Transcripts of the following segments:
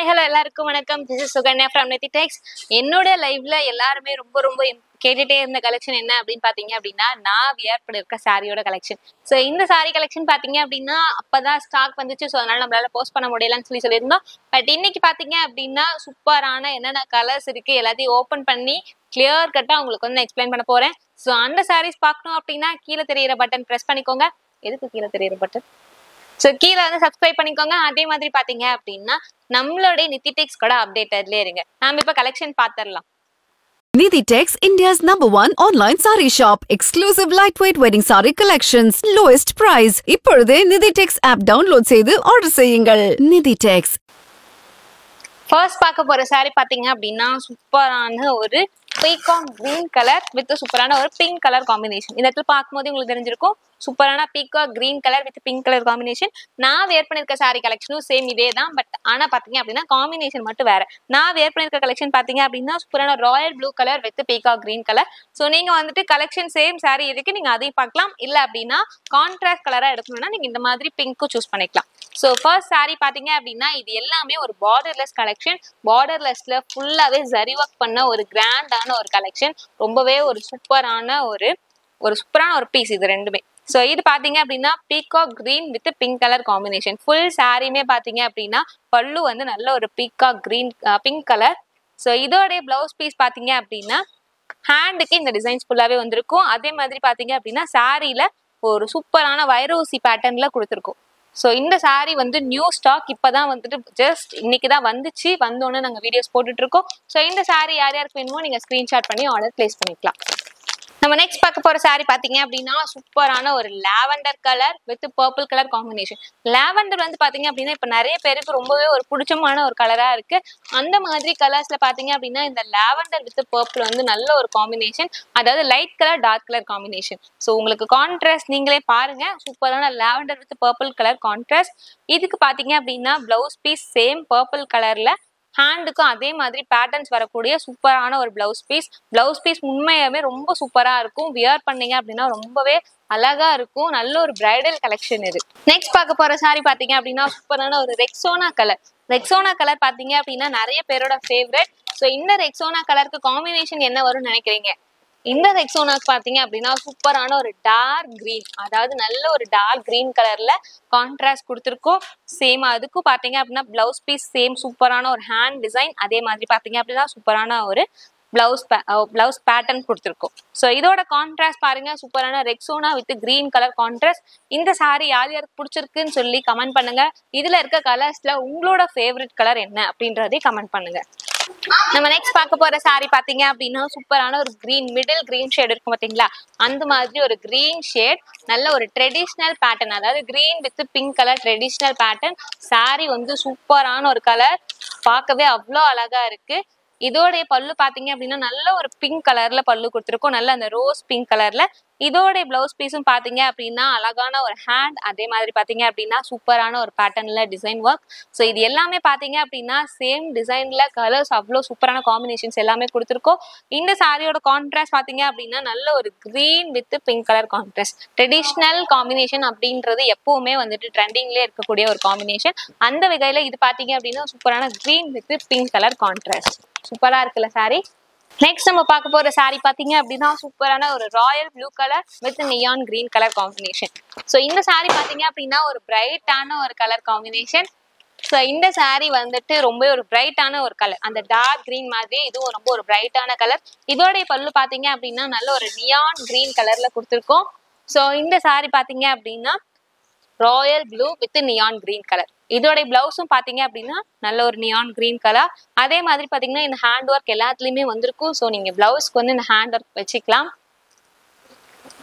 Hi hello எல்லாருக்கும் வணக்கம். This is Sukanya from Nithitex. என்னோட லைவ்ல எல்லாருமே ரொம்ப கேட்டுட்டே இருந்த கலெக்ஷன் என்ன அப்படின்னு பாத்தீங்க அப்படின்னா, நான் வியர் பண்ணிருக்க சாரியோட கலெக்ஷன். ஸோ இந்த சாரி கலெக்ஷன் பாத்தீங்க அப்படின்னா அப்பதான் ஸ்டாக் வந்துச்சு. ஸோ அதனால நம்மளால போஸ்ட் பண்ண முடியலன்னு சொல்லியிருந்தோம். பட் இன்னைக்கு பாத்தீங்க அப்படின்னா சூப்பரான என்னென்ன கலர்ஸ் இருக்கு எல்லாத்தையும் ஓப்பன் பண்ணி கிளியர் கட்டா உங்களுக்கு வந்து நான் எக்ஸ்பிளைன் பண்ண போறேன். ஸோ அந்த சாரீஸ் பார்க்கணும் அப்படின்னா கீழே தெரியிற பட்டன் ப்ரெஸ் பண்ணிக்கோங்க. எதுக்கு கீழே தெரியிற பட்டன்? ஸோ கீழே வந்து சப்ஸ்கிரைப் பண்ணிக்கோங்க. அதே மாதிரி பாத்தீங்க அப்படின்னா நம்மளுடைய நிதிடெக்ஸ் கூட அப்டேட்டட்லேயே இருங்க. நாம இப்ப collection பாத்திரலாம். Niditex, India's #1 online saree shop. Exclusive lightweight wedding saree collections. Lowest price. இப்பொழுதே Niditex app download செய்து order செய்யுங்கள். Niditex. ஃபர்ஸ்ட் பார்க்க போற சாரி பாத்தீங்க அப்படின்னா சூப்பரான ஒரு பீகாக் கிரீன் கலர் வித் சூப்பரான ஒரு பிங்க் கலர் காம்பினேஷன். இந்த இடத்துல பார்க்கும்போது உங்களுக்கு தெரிஞ்சிருக்கும் சூப்பரான peacock green colour with pink colour combination. நான் வேர் பண்ணிருக்க சாரி கலெக்ஷனும் சேம் இதே தான். பட் ஆனா பாத்தீங்க அப்படின்னா காம்பினேஷன் மட்டும் வேற. நான் வேர் பண்ணிருக்க கலெக்ஷன் பாத்தீங்க அப்படின்னா சூப்பரான Royal blue colour with peacock green colour. So நீங்க வந்துட்டு கலெக்ஷன் சேம் சாரி இருக்கு, நீங்க அதையும் பார்க்கலாம். இல்ல அப்படின்னா கான்ட்ராஸ்ட் கலரா எடுக்கணும்னா நீங்க இந்த மாதிரி பிங்க்கும் சூஸ் பண்ணிக்கலாம். ஸோ ஃபர்ஸ்ட் சாரி பாத்தீங்க அப்படின்னா இது எல்லாமே ஒரு பார்டர்லெஸ் கலெக்ஷன். பார்டர்லெஸ்ல ஃபுல்லாவே ஜரி ஒர்க் பண்ண ஒரு கிராண்டான ஒரு கலெக்ஷன். ரொம்பவே ஒரு சூப்பரான ஒரு பீஸ் இது ரெண்டுமே. ஸோ இது பாத்தீங்க அப்படின்னா peacock green with pink colour combination. Full சாரியுமே பாத்தீங்க அப்படின்னா பல்லு வந்து நல்ல ஒரு peacock green pink colour. So இதோடைய பிளவுஸ் பீஸ் பாத்தீங்க அப்படின்னா ஹேண்டுக்கு இந்த டிசைன்ஸ் ஃபுல்லாவே வந்திருக்கும். அதே மாதிரி பாத்தீங்க அப்படின்னா சாரியில ஒரு சூப்பரான வைரூசி பேட்டர்ன்ல கொடுத்துருக்கோம். ஸோ இந்த சாரி வந்து நியூ ஸ்டாக் இப்பதான் வந்துட்டு ஜஸ்ட் இன்னைக்கு தான் வந்துச்சு. வந்தோன்னு நாங்கள் வீடியோஸ் போட்டுட்டு இருக்கோம். ஸோ இந்த சாரி யார் யாருக்கு வேணுமோ நீங்க ஸ்கிரீன்ஷாட் பண்ணி ஆர்டர் பிளேஸ் பண்ணிக்கலாம். நம்ம நெக்ஸ்ட் பார்க்க போற சாரி பாத்தீங்க அப்படின்னா சூப்பரான ஒரு lavender colour with purple colour combination. Lavender வந்து பாத்தீங்க அப்படின்னா இப்ப நிறைய பேருக்கு ரொம்பவே ஒரு பிடிச்சமான ஒரு கலரா இருக்கு. அந்த மாதிரி கலர்ஸ்ல பாத்தீங்க அப்படின்னா இந்த லாவெண்டர் வித் பர்பிள் வந்து நல்ல ஒரு காம்பினேஷன். அதாவது light colour dark colour combination. So உங்களுக்கு கான்ட்ராஸ்ட் நீங்களே பாருங்க. சூப்பரான lavender with purple colour contrast. இதுக்கு பாத்தீங்க அப்படின்னா பிளவுஸ் பீஸ் சேம் பர்பிள் கலர்ல, ஹேண்டுக்கும் அதே மாதிரி பேட்டர்ன்ஸ் வரக்கூடிய சூப்பரான ஒரு பிளவுஸ் பீஸ். பிளவுஸ் பீஸ் உண்மையாவே ரொம்ப சூப்பரா இருக்கும். வியர் பண்ணீங்க அப்படின்னா ரொம்பவே அழகா இருக்கும். நல்ல ஒரு பிரைடல் கலெக்ஷன் இது. நெக்ஸ்ட் பார்க்க போற சாரி பாத்தீங்க அப்படின்னா சூப்பரான ஒரு ரெக்ஸோனா கலர். ரெக்ஸோனா கலர் பாத்தீங்க அப்படின்னா நிறைய பேரோட ஃபேவரட். ஸோ இந்த ரெக்ஸோனா கலருக்கு காம்பினேஷன் என்ன வரும்னு நினைக்கிறீங்க? இந்த ரெக்ஸோனாக்கு பாத்தீங்க அப்படின்னா சூப்பரான ஒரு டார்க் கிரீன், அதாவது நல்ல ஒரு டார்க் கிரீன் கலர்ல கான்ட்ராஸ்ட் கொடுத்துருக்கோம். சேம் அதுக்கும் பாத்தீங்க அப்படின்னா பிளவுஸ் பீஸ் சேம் சூப்பரான ஒரு ஹேண்ட் டிசைன். அதே மாதிரி பாத்தீங்க அப்படின்னா சூப்பரான ஒரு பிளவுஸ் பேட்டர்ன் கொடுத்துருக்கோம். ஸோ இதோட கான்ட்ராஸ்ட் பாருங்க. சூப்பரான Rexona with green colour contrast. இந்த சாரி யார் யாருக்கு பிடிச்சிருக்குன்னு சொல்லி கமெண்ட் பண்ணுங்க. இதுல இருக்க கலர்ஸ்ல உங்களோட ஃபேவரட் கலர் என்ன அப்படின்றதையும் கமெண்ட் பண்ணுங்க. நம்ம நெக்ஸ்ட் பார்க்க போற சாரி பாத்தீங்க அப்படின்னா சூப்பரான ஒரு கிரீன் மிடில் கிரீன் ஷேட் இருக்கும் பாத்தீங்களா, அந்த மாதிரி ஒரு கிரீன் ஷேட். நல்ல ஒரு ட்ரெடிஷ்னல் பேட்டர்ன், அதாவது green with pink colour traditional pattern. Sorry வந்து சூப்பரான ஒரு கலர், பார்க்கவே அவ்வளோ அழகா இருக்கு. இதோடைய பல்லு பாத்தீங்க அப்படின்னா நல்ல ஒரு பிங்க் கலர்ல பல்லு கொடுத்துருக்கோம். நல்ல அந்த ரோஸ் பிங்க் கலர்ல. இதோடைய பிளவுஸ் பீஸும் பாத்தீங்க அப்படின்னா அழகான ஒரு ஹேண்ட். அதே மாதிரி பாத்தீங்க அப்படின்னா சூப்பரான ஒரு பேட்டர்ன்ல டிசைன் ஒர்க். ஸோ இது எல்லாமே பாத்தீங்க அப்படின்னா சேம் டிசைன்ல கலர்ஸ் அவ்வளோ சூப்பரான காம்பினேஷன்ஸ் எல்லாமே கொடுத்துருக்கோம். இந்த சாரியோட கான்ட்ராஸ்ட் பாத்தீங்க அப்படின்னா நல்ல ஒரு green with pink colour contrast. Traditional combination அப்படின்றது எப்பவுமே வந்துட்டு ட்ரெண்டிங்லேயே இருக்கக்கூடிய ஒரு காம்பினேஷன். அந்த வகையில இது பாத்தீங்க அப்படின்னா சூப்பரான green with pink colour contrast. சூப்பரா இருக்குல்ல சாரி. நெக்ஸ்ட் நம்ம பார்க்க போற சாரி பாத்தீங்க அப்படின்னா சூப்பரான ஒரு Royal blue colour with neon green colour combination. So இந்த சாரி பாத்தீங்க அப்படின்னா ஒரு பிரைட்டான ஒரு கலர் காம்பினேஷன். ஸோ இந்த சாரி வந்துட்டு ரொம்ப ஒரு பிரைட்டான ஒரு கலர், அந்த டார்க் கிரீன் மாதிரி இதுவும் ரொம்ப ஒரு பிரைட்டான கலர். இதோடைய பல்லு பாத்தீங்க அப்படின்னா நல்ல ஒரு நியான் கிரீன் கலர்ல கொடுத்துருக்கோம். ஸோ இந்த சாரி பாத்தீங்க அப்படின்னா Royal blue with neon green colour. இதோடைய பிளவுஸும் பாத்தீங்க அப்படின்னா நல்ல ஒரு நியான் கிரீன் கலர். அதே மாதிரி பாத்தீங்கன்னா இந்த ஹேண்ட் ஒர்க் எல்லாத்துலயுமே வந்திருக்கும். ஸோ நீங்க பிளவுஸ்க்கு வந்து இந்த ஹேண்ட் ஒர்க் வச்சுக்கலாம்.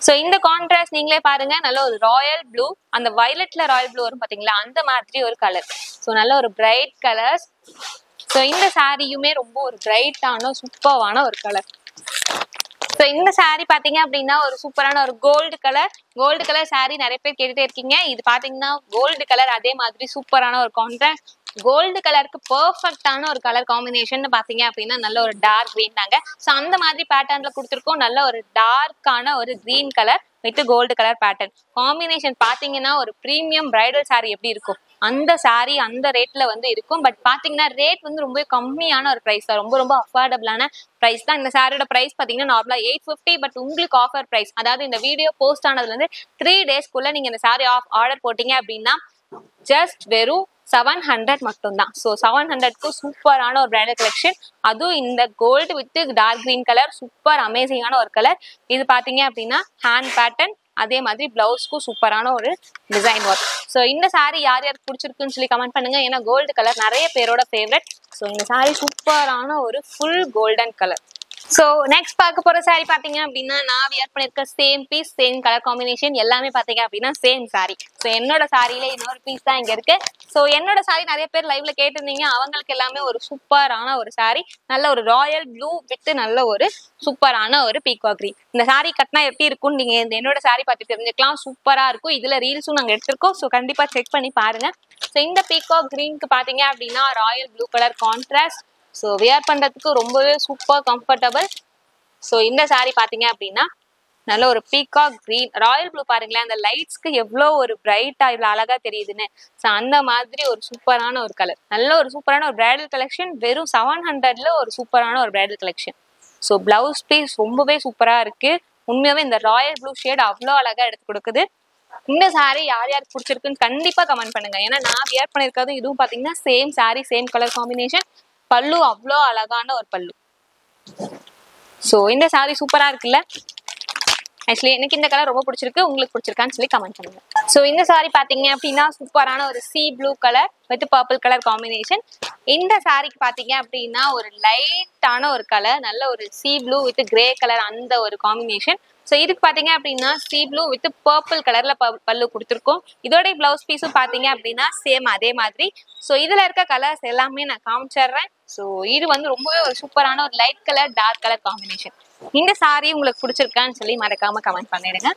ஸோ இந்த கான்ட்ராஸ்ட் நீங்களே பாருங்க. நல்ல ஒரு ராயல் ப்ளூ, அந்த வயலட்ல ராயல் ப்ளூ வரும் பாத்தீங்களா, அந்த மாதிரி ஒரு கலர். ஸோ நல்ல ஒரு பிரைட் கலர்ஸ். ஸோ இந்த சாரியுமே ரொம்ப ஒரு பிரைட்டான சூப்பரான ஒரு கலர். ஸோ இந்த சாரி பாத்தீங்க அப்படின்னா ஒரு சூப்பரான ஒரு கோல்டு கலர் சாரி நிறைய பேர் கேட்டுட்டே இருக்கீங்க. இது பாத்தீங்கன்னா கோல்டு கலர், அதே மாதிரி சூப்பரான ஒரு கான்ட்ராஸ்ட். கோல்டு கலருக்கு பெர்ஃபெக்டான ஒரு கலர் காம்பினேஷன் பாத்தீங்க அப்படின்னா நல்ல ஒரு டார்க் கிரீன் தாங்க. ஸோ அந்த மாதிரி பேட்டர்ன்ல கொடுத்துருக்கோம். நல்ல ஒரு டார்க்கான ஒரு green colour with gold colour pattern combination. பாத்தீங்கன்னா ஒரு பிரீமியம் பிரைடல் சாரி எப்படி இருக்கும் அந்த சாரி அந்த ரேட்ல வந்து இருக்கும். பட் பாத்தீங்கன்னா ரேட் வந்து ரொம்ப கம்மியான ஒரு பிரைஸ் தான், ரொம்ப ரொம்ப அஃபோர்டபுளான பிரைஸ் தான். இந்த சாரியோட பிரைஸ் பாத்தீங்கன்னா நார்மலா 850, பட் உங்களுக்கு ஆஃபர் பிரைஸ், அதாவது இந்த வீடியோ போஸ்ட் ஆனதுல இருந்து 3 டேஸ்க்குள்ள நீங்க இந்த சாரி ஆர்டர் போட்டீங்க அப்படின்னா ஜஸ்ட் வெறும் 700 மட்டும்தான். ஸோ 700க்கு சூப்பரான ஒரு பிரைடல் கலெக்ஷன், அதுவும் இந்த gold with dark green colour, super அமேசிங்கான ஒரு கலர். இது பாத்தீங்க அப்படின்னா ஹேண்ட் பேட்டர்ன், அதே மாதிரி பிளவுஸ்க்கும் சூப்பரான ஒரு டிசைன் ஒர்க். ஸோ இந்த சாரி யார் யாருக்கு பிடிச்சிருக்குன்னு சொல்லி கமெண்ட் பண்ணுங்க. ஏன்னா கோல்டு கலர் நிறைய பேரோட ஃபேவரட். ஸோ இந்த சாரி சூப்பரான ஒரு full golden colour. So next பார்க்க போற சாரி பாத்தீங்க அப்படின்னா நான் வியர் பண்ணிருக்க same piece, same colour combination, எல்லாமே பாத்தீங்க அப்படின்னா சேம் சாரி. ஸோ என்னோட சாரியில இன்னொரு பீஸ் தான் இங்க இருக்கு. ஸோ என்னோட சாரி நிறைய பேர் லைவ்ல கேட்டிருந்தீங்க, அவங்களுக்கு எல்லாமே ஒரு சூப்பரான ஒரு சாரி, நல்ல ஒரு ராயல் ப்ளூ வித் நல்ல ஒரு சூப்பரான ஒரு பீகாக் கிரீன். இந்த சாரி கட்டினா எப்படி இருக்கும்னு நீங்க என்னோட சாரி பார்த்து தெரிஞ்சுக்கலாம். சூப்பரா இருக்கும். இதுல ரீல்ஸும் நாங்க எடுத்திருக்கோம். ஸோ கண்டிப்பா செக் பண்ணி பாருங்க. ஸோ இந்த பீகாக் கிரீனுக்கு பாத்தீங்க அப்படின்னா Royal blue colour contrast. So wear பண்றதுக்கு ரொம்பவே சூப்பர் கம்ஃபர்டபுள். ஸோ இந்த சாரி பாத்தீங்க அப்படின்னா நல்ல ஒரு பீகாக் கிரீன், ராயல் ப்ளூ பாருங்களேன், அந்த லைட்ஸ்க்கு எவ்வளோ ஒரு பிரைட்டா இவ்வளோ அழகா தெரியுதுன்னு. ஸோ அந்த மாதிரி ஒரு சூப்பரான ஒரு கலர், நல்ல ஒரு சூப்பரான ஒரு பிரைடல் கலெக்ஷன், வெறும் 700ல ஒரு சூப்பரான ஒரு bridal collection. So blouse piece ரொம்பவே சூப்பரா இருக்கு. உண்மையாவே இந்த ராயல் ப்ளூ ஷேட் அவ்வளோ அழகா எடுத்து கொடுக்குது. இந்த சாரி யார் யாருக்கு பிடிச்சிருக்குன்னு கண்டிப்பா கமெண்ட் பண்ணுங்க. ஏன்னா நான் வியர் பண்ணிருக்கிறது இதுவும் பாத்தீங்கன்னா same sorry, same colour combination, பல்லு அவ்வளோ அழகான ஒரு பல்லு. ஸோ இந்த சாரி சூப்பரா இருக்குல்ல. ஆக்சுவலி எனக்கு இந்த கலர் ரொம்ப பிடிச்சிருக்கு, உங்களுக்கு பிடிச்சிருக்கான்னு சொல்லி கமெண்ட் பண்ணுங்க. ஸோ இந்த சாரி பாத்தீங்க அப்படின்னா சூப்பரான ஒரு C blue colour with purple colour combination. இந்த சாரிக்கு பாத்தீங்க அப்படின்னா ஒரு லைட்டான ஒரு கலர், நல்ல ஒரு C blue with grey colour, அந்த ஒரு காம்பினேஷன். ஸோ இதுக்கு பாத்தீங்க அப்படின்னா சி ப்ளூ வித் பர்பிள் கலர்ல பல்லு கொடுத்துருக்கோம். இதோட பிளவுஸ் பீஸும் பாத்தீங்க அப்படின்னா சேம் அதே மாதிரி. ஸோ இதுல இருக்க கலர்ஸ் எல்லாமே நான் காமிச்சிடுறேன். ஸோ இது வந்து ரொம்பவே ஒரு சூப்பரான ஒரு light colour dark colour combination. இந்த சாரி உங்களுக்கு பிடிச்சிருக்கான்னு சொல்லி மறக்காம கமெண்ட் பண்ணிடுங்க.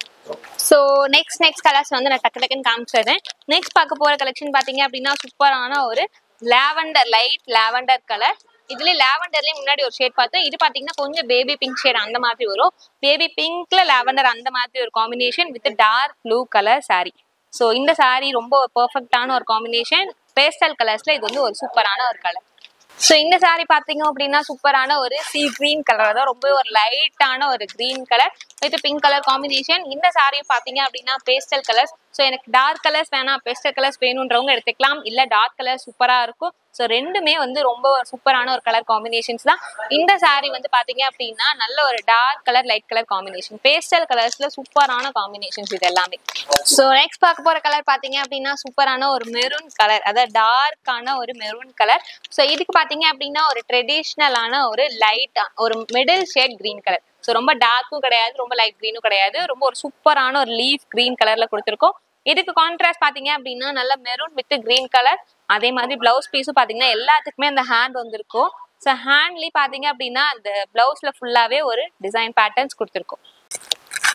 ஸோ நெக்ஸ்ட் கலர்ஸ் வந்து நான் டக்கு டக்குன்னு காமிச்சிடுறேன். நெக்ஸ்ட் பார்க்க போற கலெக்ஷன் பாத்தீங்க அப்படின்னா சூப்பரான ஒரு லாவெண்டர், லைட் லாவெண்டர் கலர். இதுல லாவெண்டர்லயே முன்னாடி ஒரு ஷேட் பார்த்தோம். இது பாத்தீங்கன்னா கொஞ்சம் பேபி பிங்க் ஷேட் அந்த மாதிரி வரும். பேபி பிங்க்ல லாவெண்டர் அந்த மாதிரி ஒரு combination with dark blue colour sari. So இந்த சாரி ரொம்ப பெர்ஃபெக்டான ஒரு காம்பினேஷன். பேஸ்டல் கலர்ஸ்ல இது வந்து ஒரு சூப்பரான ஒரு கலர். ஸோ இந்த சாரி பாத்தீங்க அப்படின்னா சூப்பரான ஒரு சி கிரீன் கலர் தான், ரொம்ப ஒரு லைட்டான ஒரு green colour with pink colour combination. இந்த சாரியும் பாத்தீங்க அப்படின்னா பேஸ்டல் கலர்ஸ். ஸோ எனக்கு டார்க் கலர்ஸ் வேணாம், பேஸ்டல் கலர்ஸ் வேணுன்றவங்க எடுத்துக்கலாம், இல்ல டார்க் கலர் சூப்பரா இருக்கும். ஸோ ரெண்டுமே வந்து ரொம்ப சூப்பரான ஒரு கலர் காம்பினேஷன்ஸ் தான். இந்த சாரி வந்து பாத்தீங்க அப்படின்னா நல்ல ஒரு dark colour light colour combination, pastel கலர்ஸ்ல சூப்பரான காம்பினேஷன்ஸ் இது எல்லாமே. ஸோ நெக்ஸ்ட் பார்க்க போற கலர் பாத்தீங்க அப்படின்னா சூப்பரான ஒரு மெரூன் கலர், அதாவது டார்க்கான ஒரு மெரூன் கலர். ஸோ இதுக்கு பாத்தீங்க அப்படின்னா ஒரு ட்ரெடிஷ்னலான ஒரு லைட் ஒரு middle shade green colour. So ரொம்ப டார்க்கும் கிடையாது, ரொம்ப லைட் கிரீனும் கிடையாது, ரொம்ப ஒரு சூப்பரான ஒரு லீஃப் கிரீன் கலர்ல கொடுத்துருக்கோம். இதுக்கு கான்ட்ராஸ்ட் பாத்தீங்க அப்படின்னா நல்ல மெரூன் வித் கிரீன் கலர். அதே மாதிரி பிளவுஸ் பீஸும் பாத்தீங்கன்னா எல்லாத்துக்குமே அந்த ஹேண்ட் வந்திருக்கும். ஸோ ஹேண்ட்லயே பாத்தீங்க அப்படின்னா அந்த பிளவுஸ்ல ஃபுல்லாவே ஒரு டிசைன் பேட்டர்ன்ஸ் கொடுத்துருக்கோம்.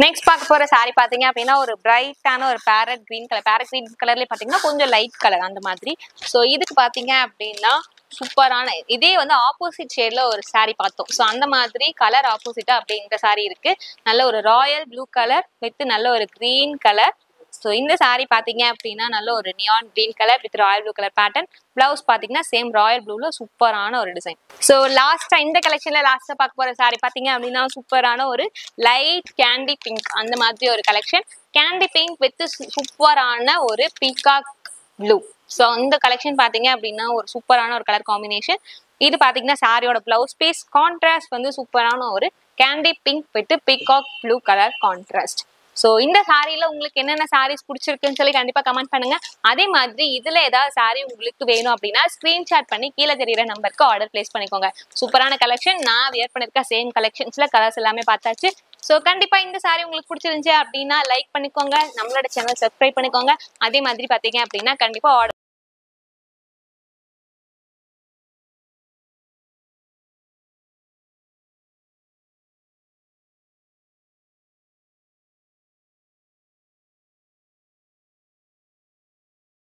நெக்ஸ்ட் பார்க்க போற சாரி பாத்தீங்க அப்படின்னா ஒரு பிரைட்டான ஒரு parrot green colour, parrot green கலர்லயே பாத்தீங்கன்னா கொஞ்சம் லைட் கலர் அந்த மாதிரி. ஸோ இதுக்கு பாத்தீங்க அப்படின்னா சூப்பரான இதே வந்து ஆப்போசிட் ஷேட்ல ஒரு சாரி பார்த்தோம். ஸோ அந்த மாதிரி கலர் ஆப்போசிட்டா அப்படி இந்த சாரி இருக்கு. நல்ல ஒரு ராயல் ப்ளூ கலர் வித் நல்ல ஒரு கிரீன் கலர். ஸோ இந்த சாரி பாத்தீங்க அப்படின்னா நல்ல ஒரு neon green colour with Royal blue colour pattern. Blouse பாத்தீங்கன்னா சேம் ராயல் ப்ளூல சூப்பரான ஒரு டிசைன். ஸோ லாஸ்டா இந்த கலெக்ஷன்ல லாஸ்டா பார்க்க போற சாரி பாத்தீங்க அப்படின்னா சூப்பரான ஒரு லைட் கேண்டி பிங்க் அந்த மாதிரி ஒரு கலெக்ஷன். கேண்டி பிங்க் வித் சூப்பரான ஒரு பீகாக் ப்ளூ. ஸோ இந்த கலெக்ஷன் பாத்தீங்க அப்படின்னா ஒரு சூப்பரான ஒரு கலர் காம்பினேஷன். இது பாத்தீங்கன்னா சாரியோட பிளவுஸ் பீஸ் கான்ட்ராஸ்ட் வந்து சூப்பரான ஒரு candy pink with peacock blue colour contrast. So இந்த சாரியில உங்களுக்கு என்னென்ன சாரீஸ் பிடிச்சிருக்குன்னு சொல்லி கண்டிப்பா கமெண்ட் பண்ணுங்க. அதே மாதிரி இதுல ஏதாவது சாரி உங்களுக்கு வேணும் அப்படின்னா ஸ்கிரீன்ஷாட் பண்ணி கீழே தெரியுற நம்பருக்கு ஆர்டர் பிளேஸ் பண்ணிக்கோங்க. சூப்பரான கலெக்ஷன், நான் வியர் பண்ணிருக்க சேம் கலெக்ஷன்ஸ்ல கலர்ஸ் எல்லாமே பார்த்தாச்சு. ஸோ கண்டிப்பா இந்த சாரி உங்களுக்கு பிடிச்சிருந்துச்சு அப்படின்னா லைக் பண்ணிக்கோங்க, நம்மளோட சேனல் சப்ஸ்கிரைப் பண்ணிக்கோங்க. அதே மாதிரி பாத்தீங்க அப்படின்னா கண்டிப்பா ஆர்டர்